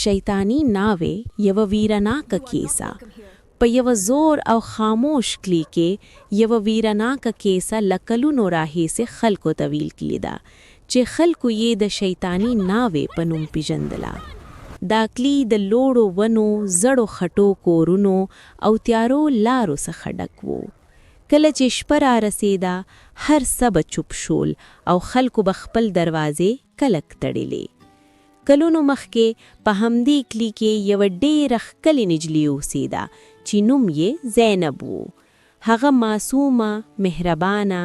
شیطانی ناوې یوه ویرناکه کیسه. په یوه زور او خاموش کلی کې یوه ویرناکه کیسه له کلونو راهیسې خلکو ته ویل کلي ده چې خلکو یې د شیطانی ناوې په نوم پیژندله. دا کلی د لوړو ونو، زړو خټو کورونو او تیارو لارو څخه ډک و. کله چې شپه را رسېده، هر څه به چوپ شول او خلکو به خپل دروازې کلک تړلې. کلونو مخکې په همدې کلی کې یوه ډېره ښکلې نجلۍ اوسېده چې نوم یې زینب و. هغه معصومه، مهربانه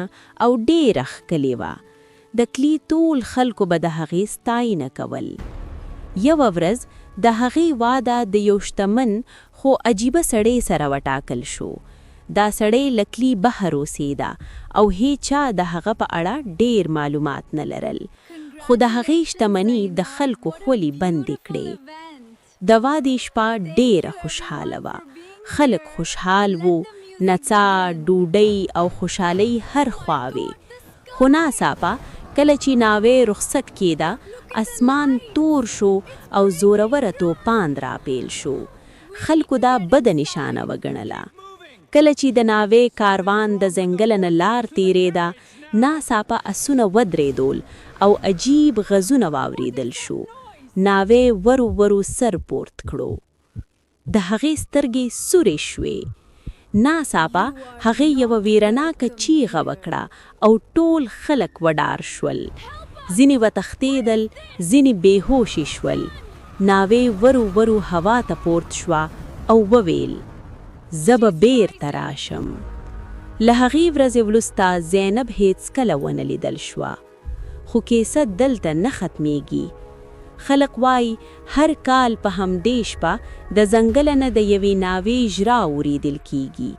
او ډېره ښکلې وه. د کلي ټول خلکو به د هغې ستاینه کول. یوه ورځ د هغې واده د یو شتمن خو عجیبه سړی سره وټاکل شو. دا سړی له کلي بهر اوسېده او هیچا د هغه په اړه ډېر معلومات نه لرل، خو د هغې شتمني د خلکو خولې بندې کړې. د واده شپه ډېره خوشحاله وه. خلک خوشحال وو، نڅا، ډوډۍ او خوشحالۍ هر خوا وې. خو ناڅاپه کله چې ناوې رخصت کېده، اسمان تور شو او زوروره توپان راپیل شو. خلکو دا بده نشانه وګڼله. کله چې د ناوې کاروان د ځنګله نه لار تیرېده، ناڅاپه اسونه ودرېدول او عجیب غږونه واورېدل شو. ناوې ورو ورو سر پورت کړو. د هغې سترګې سورې شوې. ناڅاپه هغې یوه ویرناکه چیغه وکړه او ټول خلک وډار شول. ځینې وتښتېدل، ځینې بېهوشې شول. ناوې ورو ورو هوا ته پورت شوه او وویل، زه به بیرته راشم. له هغې ورځې وروسته زینب هیڅکله ونه لیدل شوه. خو کیسه دلته نه ختمیږي. خلق وایي هر کال په همدې شپه د ځنګله نه د یوې ناوې ژړا اورېدل کیږي.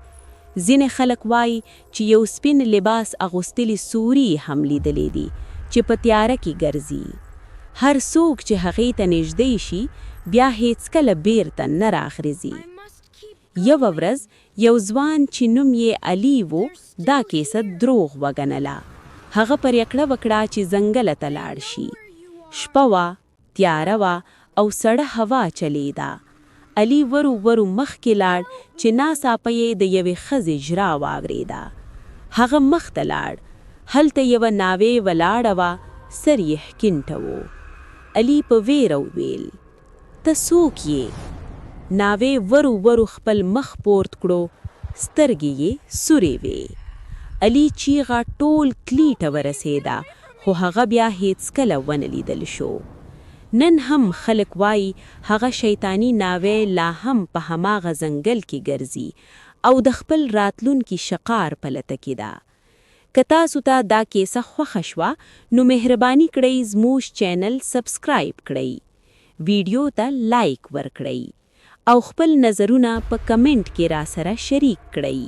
ځینې خلک وایي چې یو سپین لباس اغوستلی سوري هم لیدلی دي چې په تیاره کې ګرځي. هر څوک چې هغې ته نږدې شي بیا هیڅکله بیرته نه راخرځي. یوه ورځ یو ځوان چې نوم یې علي و دا کیسه دروغ وګڼله. هغه پرېکړه وکړه چې ځنګله ته لاړ شي. شپه وه، تیاره وه او سړه هوا چلیده. علي ورو ورو مخکې لاړ چې ناڅاپه یې د یوې ښځې ژړا واورېده. هغه مخ ته لاړ. هلته یوه ناوې ولاړه وه، سر یې ښکینټه و. علي په ویره وویل، ته څوک یې؟ ناوې ورو ورو خپل مخ پورت کړو، سترګې یې سورې وې. علي چیغه ټول کلي ته ورسېده، خو هغه بیا هیڅکله ونه لیدل شو. نن هم خلک وایي هغه شیطانی ناوې لا هم په هماغه ځنګل کې ګرځي او د خپل راتلونکي شقار په لټه کې ده. که تاسو ته دا کیسه خوښه شوه نو مهرباني کړئ زموږ چینل سبسکرایب کړئ، ویډیو ته لایک ورکړئ او خپل نظرونه په کمنټ کې را سره شریک کړئ.